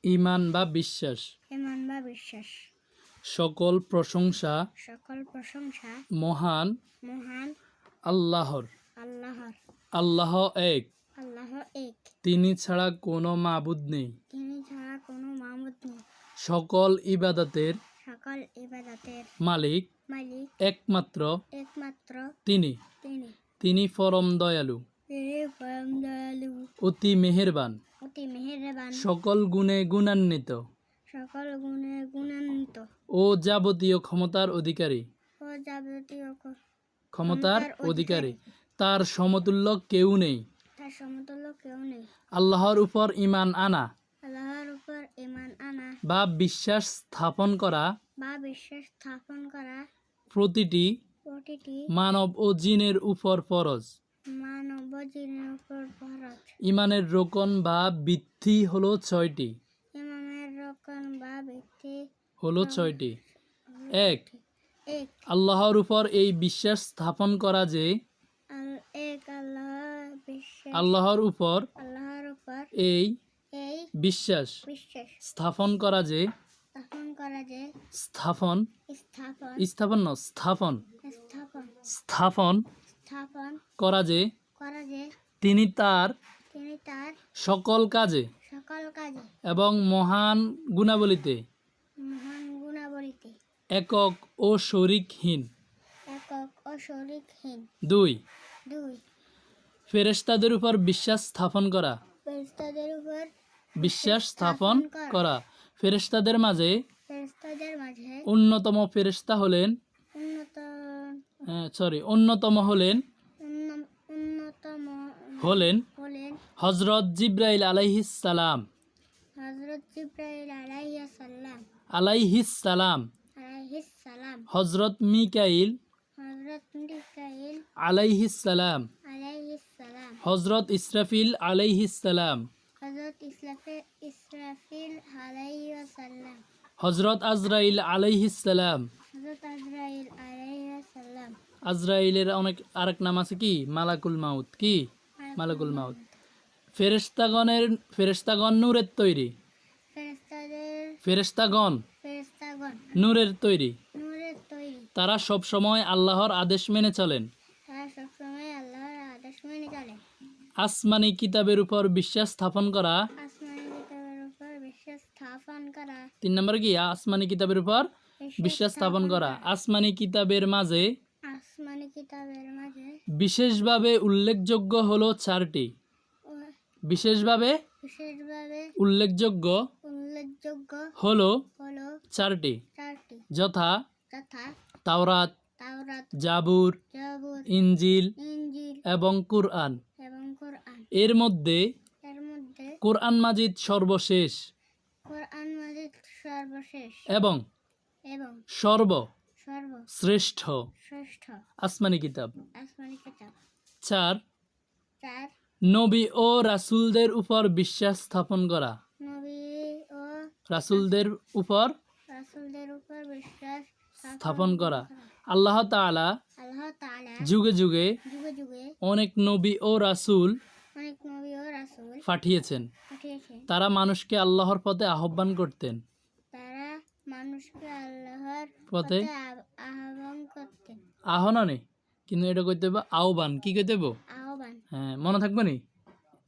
ঈমান বা বিশ্বাস। ঈমান বা বিশ্বাস। সকল প্রশংসা সকল প্রশংসা মহান মহান আল্লাহর। আল্লাহর। আল্লাহ এক, আল্লাহ এক, তিনি ছাড়া কোনো মাবুদ নেই। তিনি ছাড়া কোনো মাবুদ নেই। সকল ইবাদতের সকল ইবাদতের মালিক মালিক একমাত্র একমাত্র তিনি। তিনি। তিনি পরম দয়ালু, তিনি পরম দয়ালু, অতি মেহেরবান, অতি মেহেরবান, সকল গুণে গুণান্বিত সকল গুণে গুণান্বিত ও যাবতীয় ক্ষমতার অধিকারী। ও যাবতীয় ক্ষমতার অধিকারী, তার সমতুল্য কেউ নেই। তার সমতুল্য কেউ নেই। আল্লাহর উপর ঈমান আনা আল্লাহর উপর ঈমান আনা বা বিশ্বাস স্থাপন করা বা বিশ্বাস স্থাপন করা প্রতিটি প্রতিটি মানব ও জিনের উপর ফরজ। মানব জিনের উপর ফরজ। ঈমানের রোকন বা ভিত্তি হলো ছয়টি। ঈমানের রোকন বা ভিত্তি হলো ছয়টি। এক, এক, আল্লাহর উপর এই বিশ্বাস স্থাপন করা যে এক বিশ্বাস আল্লাহর উপর আল্লাহর উপর এই এই বিশ্বাস বিশ্বাস স্থাপন করা যে স্থাপন করা যে স্থাপন স্থাপন স্থাপন ন স্থাপন স্থাপন স্থাপন স্থাপন করা যে করা যে তিনি তার সকল কাজে সকল কাজে এবং মহান গুণাবলীতে মহান গুণাবলীতে একক ও শরিকহীন। একক ও শরিকহীন। দুই, দুই, ফেরেশতাদের উপর বিশ্বাস স্থাপন করা। ফেরেশতাদের উপর বিশ্বাস স্থাপন করা। ফেরেশতাদের মাঝে অন্যতম ফেরেশতা হলেন অন্যতম হলেন হলেন হযরত জিবরাইল আলাইহিস সালাম হযরত জিবরাইল আলাইহিস সালাম আলাইহিস সালাম, আলাইহিস সালাম, হযরত মিকাইল হযরত মিকাইল আলাইহিস সালাম, আলাইহিস সালাম, হযরত ইসরাফিল আলাইহিস সালাম, হযরত ইসরাফিল আলাইহিস সালাম, হযরত আজরাইল আলাইহিস সালাম। হযরত আজরাইল আলাইহিস সালাম। আজরাইলের অনেক আরেক নাম আছে কি? মালাকুল মাউত। কি? মালাকুল মাউত। ফেরেশতাগণ নূরের তৈরি। ফেরেশতাগণ নূরের তৈরি। তারা সব সময় আল্লাহর আদেশ মেনে চলেন। আসমানি কিতাবের উপর বিশ্বাস স্থাপন করা। তিন নম্বর কি? আসমানি কিতাবের উপর বিশ্বাস স্থাপন করা। আসমানি কিতাবের মাঝে বিশেষভাবে উল্লেখযোগ্য হলো চারটি। বিশেষভাবে উল্লেখযোগ্য হলো চারটি, যথা তাওরাত, জাবুর, ইনজিল এবং কুরআন। এর মধ্যে কুরআন মাজিদ সর্বশেষ এবং সর্বশ্রেষ্ঠ আসমানি কিতাব। 4, নবী ও রাসূলদের উপর বিশ্বাস স্থাপন করা। রাসূলদের উপর স্থাপন করা। আল্লাহ তাআলা যুগে যুগে অনেক নবী ও রাসূল পাঠিয়েছেন। তারা মানুষকে আল্লাহর পথে আহ্বান করতেন। পথে আহ্বানে, কিন্তু এটা কইতে হবে আহ্বান। কি কইতে হবে? হ্যাঁ, মনে থাকবে নি?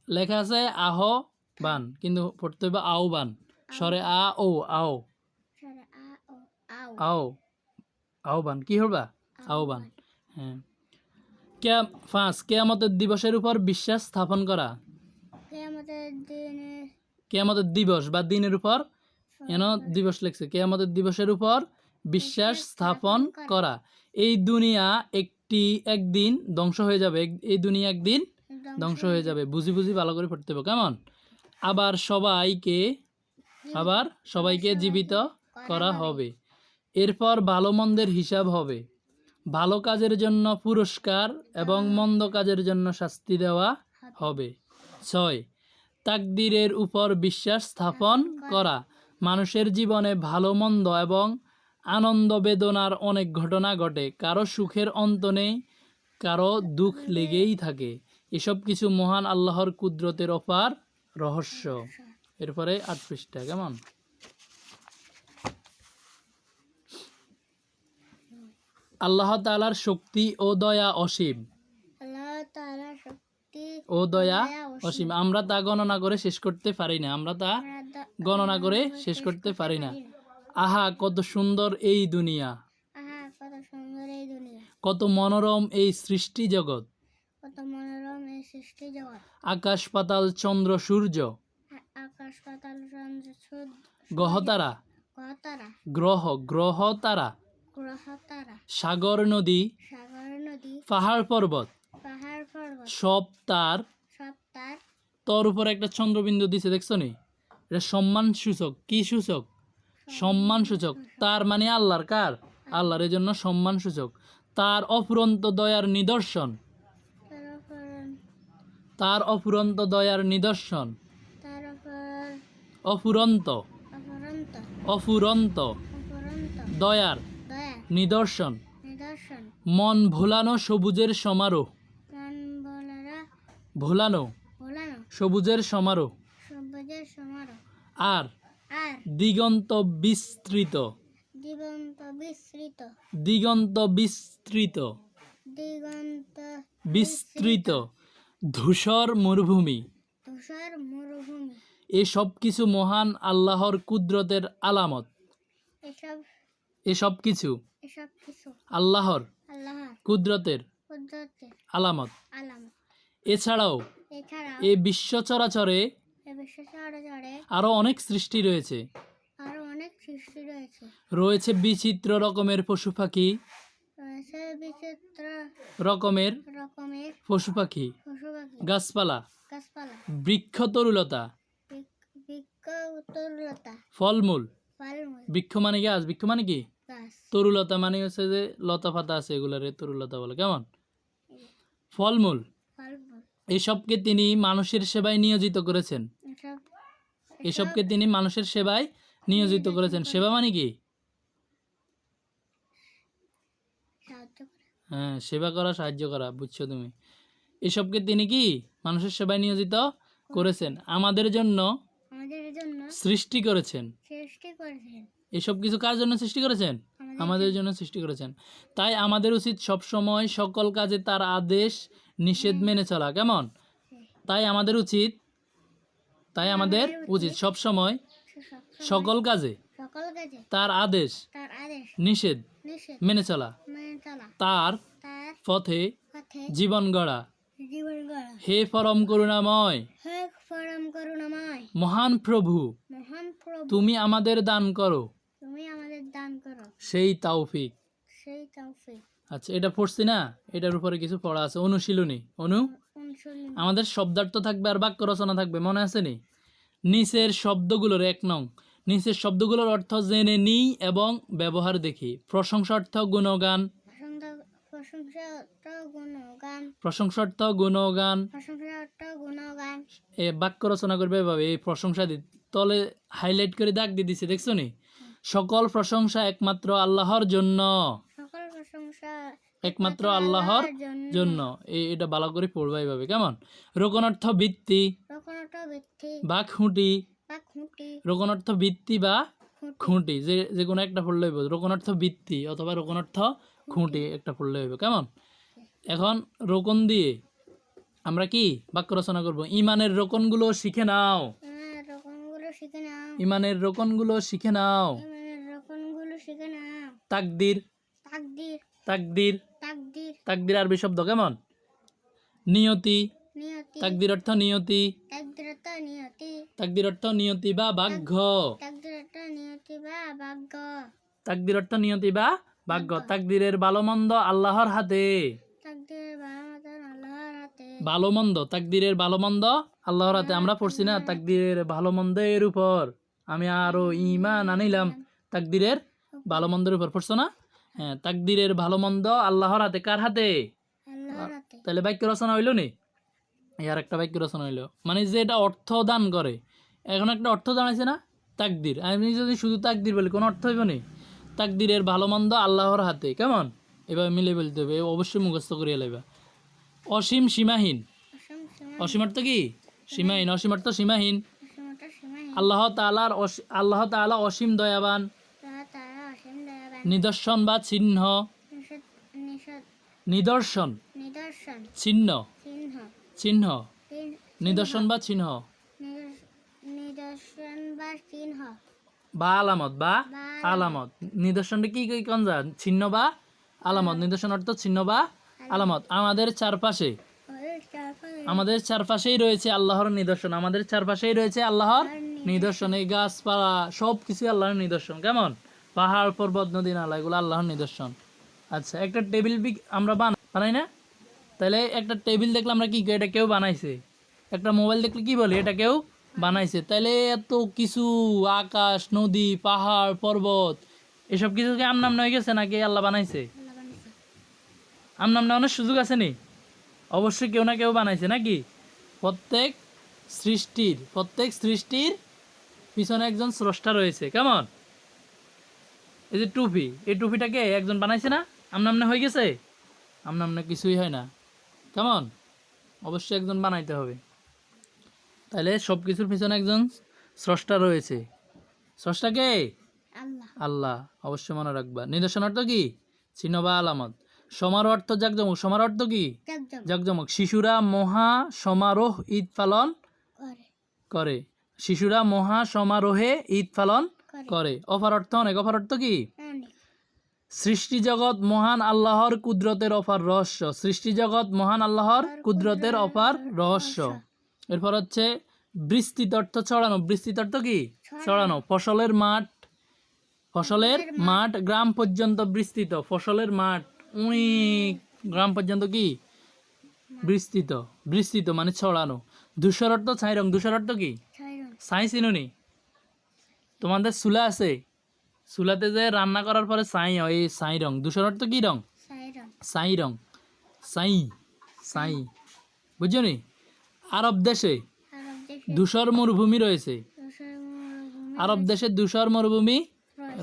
লেখা আছে আহ্বান, কিন্তু পড়তে হবে আহ্বান। সরে ও আও আও আহ্বান। কি হবা? আহ্বান। হ্যাঁ। 5, কিয়ামতের দিবসের উপর বিশ্বাস স্থাপন করা। কিয়ামতের দিবস বা দিনের উপর দিবস লেখছে। কিয়ামতের দিবসের উপর বিশ্বাস স্থাপন করা। এই দুনিয়া একদিন ধ্বংস হয়ে যাবে। এই দুনিয়া একদিন ধ্বংস হয়ে যাবে। বুঝি ভালো করে পড়তে হবে। কেমন? আবার সবাইকে জীবিত করা হবে। এরপর ভালো মন্দের হিসাব হবে। ভালো কাজের জন্য পুরস্কার এবং মন্দ কাজের জন্য শাস্তি দেওয়া হবে। 6, তাকদীরের উপর বিশ্বাস স্থাপন করা। মানুষের জীবনে ভালো মন্দ এবং আনন্দ বেদনার অনেক ঘটনা ঘটে। কারো সুখের অন্ত নেই, কারো দুঃখ লেগেই থাকে। এসব কিছু মহান আল্লাহর কুদরতের অপার রহস্য। এরপরে 8 পৃষ্ঠা, কেমন? আল্লাহ তাআলার শক্তি ও দয়া অসীম। আল্লাহ তাআলা শক্তি ও দয়া দয়া অসীম। আমরা তা গণনা করে শেষ করতে পারি না। গণনা করে শেষ করতে পারি না। আহা কত সুন্দর এই দুনিয়া, আহা কত সুন্দর এই দুনিয়া, কত মনোরম এই সৃষ্টি জগৎ, কত মনোরম এই সৃষ্টি জগৎ, আকাশ পাতাল চন্দ্র সূর্য, আকাশ পাতাল চন্দ্র সূর্য, গ্রহতারা গ্রহতারা, গ্রহতারা, গ্রহতারা, সাগর নদী, সাগর নদী, পাহাড় পর্বত, পাহাড় পর্বত, সব তার। সব তার। তোর উপরে একটা চন্দ্রবিন্দু দিছে, দেখছো নি? এটা সম্মান সূচক। কি সূচক? সম্মান সূচক। তার মানে আল্লাহর, কার? আল্লাহর, এই জন্য সম্মান সূচক। তার অফুরন্ত দয়ার নিদর্শন, তার উপর, তার অফুরন্ত দয়ার নিদর্শন, তার উপর, অফুরন্ত অপরন্ত, অফুরন্ত অপরন্ত দয়ার দয়া নিদর্শন, নিদর্শন, মন ভোলানো সবুজের সমারোহ, মন বলারা ভোলানো ভোলানো সবুজের সমারোহ, সবুজের সমারোহ, আর আর দিগন্ত বিস্তৃত, দিগন্ত বিস্তৃত, দিগন্ত বিস্তৃত, দিগন্ত বিস্তৃত ধূসর মরুভূমি। ধূসর মরুভূমি। এসব কিছু মহান আল্লাহর কুদরতের আলামত। এসব এসব কিছু এসব কিছু আল্লাহর আল্লাহর কুদরতের কুদরতের আলামত। আলামত। এছাড়াও এছাড়াও এই বিশ্ব চরাচরে এ বিশ্ব চরাচরে আরও অনেক সৃষ্টি রয়েছে। আরো অনেক সৃষ্টি রয়েছে। রয়েছে বিচিত্র রকমের পশু পাখি, রয়েছে বিচিত্র রকমের রকমের পশু পাখি, পশু পাখি, গাছপালা, গাছপালা, বৃক্ষ তরুলতা, বৃক্ষ তরুলতা, ফলমূল। ফলমূল, বৃক্ষ মানে গাছ, বৃক্ষ মানে কি? গাছ, তরুলতা মানে হচ্ছে যে লতা পাতা আছে, এগুলারে তরুলতা বলে, কেমন? ফলমূল। ফলমূল। এসবকে তিনি মানুষের সেবায় নিয়োজিত করেছেন। এসব এসবকে তিনি মানুষের সেবায় নিয়োজিত করেছেন। সেবা মানে কি? সাহায্য করে। হ্যাঁ, সেবা করা, সাহায্য করা, বুঝছো তুমি? এসবকে তিনি কি মানুষের সেবায় নিয়োজিত করেছেন, আমাদের জন্য আমাদের জন্য সৃষ্টি করেছেন। সৃষ্টি করেছেন। এসব কিছু কার জন্য সৃষ্টি করেছেন? আমাদের জন্য সৃষ্টি করেছেন। তাই আমাদের উচিত সব সময় সকল কাজে তার আদেশ নিষেধ মেনে চলা, কেমন? তাই আমাদের উচিত সব সময় সকল কাজে সকল কাজে তার আদেশ তার আদেশ নিষেধ নিষেধ মেনে চলা, মেনে চলা, তার তার পথে পথে জীবন গড়া। জীবন গড়া। হে পরম করুণাময়, হে পরম করুণাময়, মহান প্রভু, মহান প্রভু, তুমি আমাদের দান করো তুমি আমাদের দান করো সেই তৌফিক। সেই তৌফিক। আচ্ছা, এটা পড়ছি না, এটার উপরে কিছু পড়া আছে, অনুশীলনী। অনুশীলনী। আমাদের শব্দার্থ থাকবে আর বাক্য রচনা থাকবে, মনে আছে নি? নিচের শব্দগুলোর 1 নং, নিচের শব্দগুলোর অর্থ জেনে নিই এবং ব্যবহার দেখি। প্রশংসার্থ গুণগান, প্রশংসার্থ গুণগান, প্রশংসার্থ গুণগান। প্রশংসার্থ গুণগান। এ বাক্য রচনা করবে এভাবে, এই প্রশংসা তলে হাইলাইট করে দাগ দিয়ে দিছে, দেখছো নি? সকল প্রশংসা একমাত্র আল্লাহর জন্য, সকল প্রশংসা একমাত্র আল্লাহর জন্য। এটা ভালো করে পড়বা এইভাবে, কেমন? রোকনার্থ ভিত্তি রোকনার্থ ভিত্তি বা খুঁটি, বা খুঁটি, রোকনার্থ ভিত্তি বা খুঁটি, যে কোনো একটা পড়লে হইব। রোকনার্থ ভিত্তি অথবা রোকনার্থ খুঁটি একটা পড়লে হইব, কেমন? এখন রোকন দিয়ে আমরা কি বাক্য রচনা করব? ইমানের রোকনগুলো শিখে নাও, রোকনগুলো শিখে নাও, ইমানের রোকনগুলো শিখে নাও। রোকনগুলো শিখে নাও। তাকদির, তাকদির, তাকদির, তাকদির, তাকদির আরবি শব্দ, কেমন? নিয়তি, নিয়তি, তাকদির অর্থ নিয়তি, তাকদির অর্থ নিয়তি, তাকদির অর্থ নিয়তি বা ভাগ্য, তাকদির অর্থ নিয়তি বা ভাগ্য, তাকদির অর্থ নিয়তি বা ভাগ্য। তাকদিরের ভালো মন্দ আল্লাহর হাতে, তাকদিরের ভালো মন্দ আল্লাহর হাতে, ভালো মন্দ, তাকদিরের ভালো মন্দ আল্লাহর হাতে। আমরা পড়ছি না, তাকদিরের ভালো মন্দের উপর আমি আরো ঈমান আনিলাম, তাকদিরের ভালো মন্দের উপর, পড়ছো না? হ্যাঁ, তাকদিরের ভালো মন্দ আল্লাহর হাতে। কার হাতে? আল্লাহর হাতে। তাহলে বাক্য রচনা হইল নি? আর একটা বাক্য রচনা হইলো, মানে যে এটা অর্থ দান করে। এখন একটা অর্থ জানাইছে না, তাকদির। আমি যদি শুধু তাকদির বলি কোনো অর্থ হইব নি? তাকদিরের ভালো মন্দ আল্লাহর হাতে, কেমন? এভাবে মিলে বলতে হবে, অবশ্যই মুখস্থ করিয়া লাইবা। অসীম সীমাহীন, অসীম সীমা, অসীম অর্থ কি? সীমাহীন, অসীম অর্থ সীমাহীন। অসীম অর্থ সীমাহীন। আল্লাহ তাআলা অসীম দয়াবান। আল্লাহ তাআলা অসীম দয়াবান। নিদর্শন বা চিহ্ন, নিষেধ নিষেধ নিদর্শন নিদর্শন চিহ্ন, চিহ্ন চিহ্ন চিহ্ন নিদর্শন বা চিহ্ন নিদর্শন বা চিহ্ন বা আলামত বা বা আলামত। নিদর্শনটা কি কি কোন যা চিহ্ন বা আলামত। নিদর্শন অর্থ চিহ্ন বা আলামত। আমাদের চারপাশে, ওই চারপাশে আমাদের চারপাশেই রয়েছে আল্লাহর নিদর্শন। আমাদের চারপাশেই রয়েছে আল্লাহর নিদর্শন। এই গাছপালা সব কিছু আল্লাহর নিদর্শন। কেমন? পাহাড় পর্বত নদী নালা এগুলো আল্লাহর নিদর্শন। আচ্ছা, একটা টেবিল আমরা বানাই না? তাহলে একটা টেবিল দেখলে আমরা কি করি? এটা কেউ বানাইছে। একটা মোবাইল দেখলে কি বলি? এটা কেউ বানাইছে। তাহলে এত কিছু আকাশ নদী পাহাড় পর্বত এসব কিছু কি আমনাম হয়ে গেছে নাকি আল্লাহ বানাইছে? আল্লাহ বানাইছে। আমনাম নেওয়ার সুযোগ আছে নি? অবশ্যই কেউ না কেউ বানাইছে নাকি? প্রত্যেক সৃষ্টির পিছনে একজন স্রষ্টা রয়েছে। কেমন? এই যে টুপি, এই টুপিটাকে একজন বানাইছে না? আমনামনে হয়ে গেছে? আমনামনে কিছুই হয় না। কেমন? অবশ্যই একজন বানাইতে হবে। তাহলে সব কিছুর পিছনে একজন স্রষ্টা রয়েছে। স্রষ্টা কে? আল্লাহ আল্লাহ। অবশ্যই মনে রাখবা। নিদর্শন অর্থ কি? চিহ্ন বা আলামত। সমারোহ অর্থ জাকজমক। সমারোহ অর্থ কি? জাগজম জাকজমক। শিশুরা মহা সমারোহ ঈদ পালন করে করে। শিশুরা মহা সমারোহে ঈদ পালন করে করে। অফার অর্থ অনেক। অফার অর্থ কি? অনেক সৃষ্টি জগৎ মহান আল্লাহর কুদরতের অপার রহস্য। সৃষ্টি জগৎ মহান আল্লাহর কুদরতের অপার রহস্য। এরপর হচ্ছে বিস্তৃত অর্থ ছড়ানো। বিস্তৃত অর্থ কি? ছড়ানো। ফসলের মাঠ গ্রাম পর্যন্ত বিস্তৃত। ফসলের মাঠ অনেক গ্রাম পর্যন্ত কি? বিস্তৃত। বিস্তৃত মানে ছড়ানো। ধূসর অর্থ ছাই রং। ধূসর অর্থ কি? ছয়রং ছাই চিনুনি? তোমাদের চুলা আছে, চুলাতে যে রান্না করার পরে ছাই হয়, এই ছাই রং। ধূসর অর্থ কি রং? ছয়রং ছাই রং। ছাই ছাই বুঝছো নি? আরব দেশে আরব দেশে ধূসর মরুভূমি রয়েছে। ধূসর মরুভূমি আরব দেশে ধূসর মরুভূমি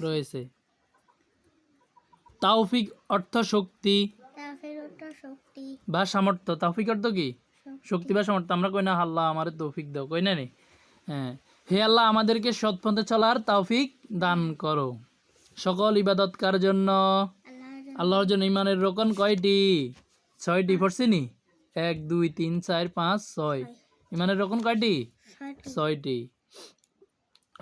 রয়েছে। তাওফিক অর্থ শক্তি তাফের ওটা শক্তি বা সামর্থ্য। তাওফিক অর্থ কি? শক্তি শক্তি বা সামর্থ্য। আমরা কই না আল্লাহ আমার তৌফিক দাও, কই না নি? হ্যাঁ, হে আল্লাহ আমাদেরকে সৎ পথে চলার তৌফিক দান করো। সকল ইবাদতকার জন্য আল্লাহর আল্লাহর জন্য ইমানের রোকন কয়টি? 6টি। পড়ছি নি? 1 2 3 4 5 6। ইমানের রোকন কয়টি? ছয়টি 6টি।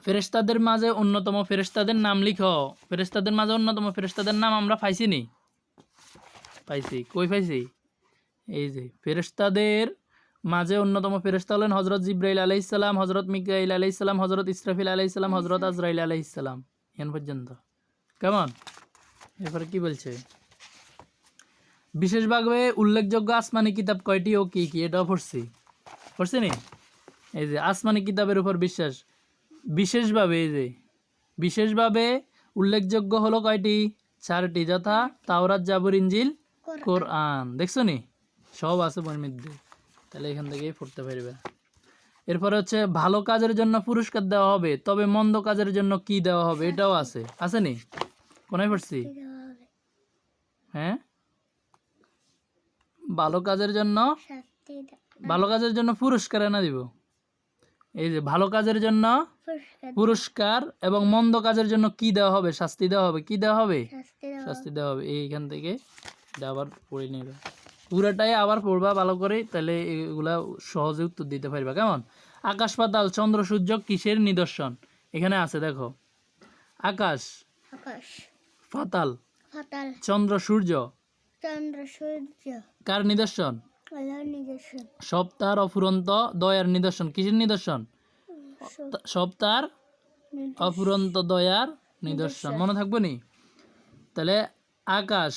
ফেরেশতাদের মাঝে অন্যতম ফেরেশতাদের নাম লিখো। ফেরেশতাদের মাঝে অন্যতম ফেরেশতাদের নাম আমরা পাইছি নি? পাইছি। কই পাইছি? এই যে ফেরেশতাদের মাঝে অন্যতম ফেরেশতা হলেন হযরত জিবরাইল আলাইহিস সালাম, হযরত মিকাইল আলাইহিস সালাম, হযরত ইসরাফিল আলাইহিস সালাম, হযরত আজরাইল আলাইহিস সালাম। এন পর্যন্ত। কেমন? এরপরে কি বলছে? বিশেষভাবে উল্লেখযোগ্য আসমানি কিতাব কয়টি ও কি কি? এটাও পড়ছি নি? এই যে আসমানি কিতাবের উপর বিশ্বাস। বিশেষভাবে এই যে বিশেষভাবে উল্লেখযোগ্য হলো কয়টি? 4টি, যথা তাওরাত জাবুর ইনজিল কোরআন। দেখছো নি? সব আছে বইয়ের মধ্যে। তাহলে এখান থেকেই পড়তে পারবে। এরপরে হচ্ছে ভালো কাজের জন্য পুরস্কার দেওয়া হবে, তবে মন্দ কাজের জন্য কি দেওয়া হবে? এটাও আছে নি? কোনায় পড়ছি? দেওয়া হবে হ্যাঁ, ভালো কাজের জন্য শাস্তি ভালো কাজের জন্য পুরস্কার এনে দিব। এই যে ভালো কাজের জন্য পুরস্কার পুরস্কার এবং মন্দ কাজের জন্য কি দেওয়া হবে? শাস্তি দেওয়া হবে। কি দেওয়া হবে? শাস্তি দেওয়া শাস্তি দেওয়া হবে। এইখান থেকে এটা আবার পড়ে নেবে, পুরাটাই আবার পড়বা ভালো করে, তাহলে এগুলা সহজে উত্তর দিতে পারবা। কেমন? আকাশ পাতাল চন্দ্র সূর্য কিসের নিদর্শন? এখানে আছে দেখো, আকাশ আকাশ পাতাল পাতাল চন্দ্র সূর্য চন্দ্র সূর্য কার নিদর্শন? আল্লাহর নিজস্ব সপ্তাহ অফুরন্ত দয়ার নিদর্শন। কিসের নিদর্শন? সপ্তাহ অফুরন্ত দয়ার নিদর্শন। মনে থাকবে নি? তাহলে আকাশ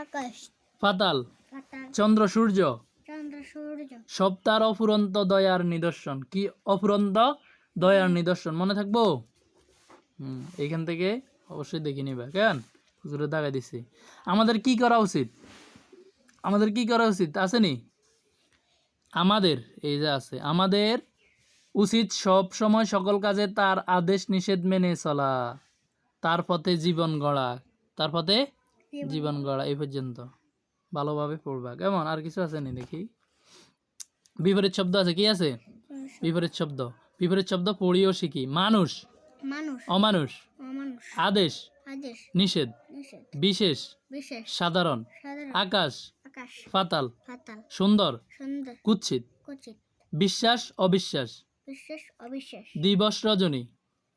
আকাশ পাতাল পাতাল চন্দ্র সূর্য চন্দ্র সূর্য সপ্তাহ অফুরন্ত দয়ার নিদর্শন। কি অফুরন্ত দয়ার নিদর্শন? মনে থাকবো? এইখান থেকে অবশ্যই দেখে নিবা। কেন? হুজুরে দাগাই দিছি। আমাদের কি করা উচিত? আমাদের কি করা উচিত আসেনি? আমাদের এই যে আছে, আমাদের উচিত সব সময় সকল কাজে তার আদেশ নিষেধ মেনে চলা, তার পথে জীবন গড়া। তার পথে জীবন গড়া। এই পর্যন্ত ভালোভাবে পড়বা। কেমন? আর কিছু আছে নি দেখি? বিপরীত শব্দ আছে। কি আছে? বিপরীত শব্দ। বিপরীত শব্দ পড়িও শিখি। মানুষ, মানুষ, অমানুষ, অমানুষ, আদেশ, আদেশ, নিষেধ, নিষেধ, বিশেষ, বিশেষ, সাধারণ, সাধারণ, আকাশ, আকাশ, পাতাল, পাতাল, সুন্দর, সুন্দর, কুৎসিত, কচিত, বিশ্বাস, অবিশ্বাস, বিশ্বাস, অবিশ্বাস, দিবস, রজনী,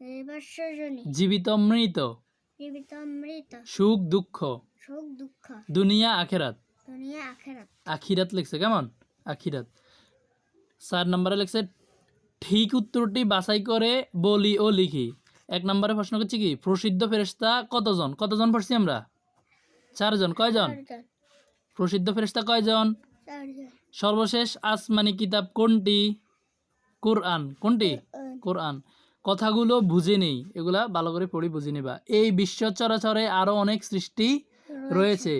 নির্বাসজনী, জীবিত, মৃত, জীবিত, মৃত, সুখ, দুঃখ, সুখ, দুঃখ, দুনিয়া, আখেরাত। দুনিয়া, আখেরাত, আখিরাত লিখছে, কেমন? আখিরাত। 4 নম্বরে লিখছে ঠিক উত্তরটি বাছাই করে বলি ও লিখি। 1 নম্বরে প্রশ্ন করছি কি, প্রসিদ্ধ ফেরেশতা কতজন? কতজন পড়ছি আমরা? 4 জন। কয়জন? চারজন, প্রসিদ্ধ ফেরেশতা কয়জন? চারজন, সর্বশেষ আসমানি কিতাব কোনটি? কোরআন। কোনটি? কোরআন। কথাগুলো বুঝে নেই, এগুলা ভালো করে পড়ি, বুঝে নিবা। এই বিশ্ব চরাচরে আরো অনেক সৃষ্টি রয়েছে।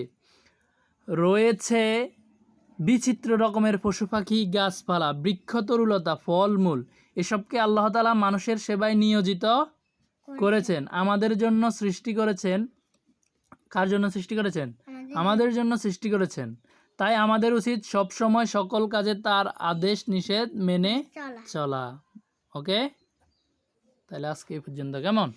রয়েছে বিচিত্র রকমের পশু পাখি, গাছপালা, বৃক্ষ, তরুলতা, ফলমূল, এসবকে আল্লাহ তাআলা মানুষের সেবায় নিয়োজিত করেছেন। আমাদের জন্য সৃষ্টি করেছেন। কার জন্য সৃষ্টি করেছেন? আমাদের জন্য সৃষ্টি করেছেন। তাই আমাদের উচিত সব সময় সকল কাজে তার আদেশ নিষেধ মেনে চলা। চলা। ওকে, তাহলে আজকে এই পর্যন্ত, কেমন?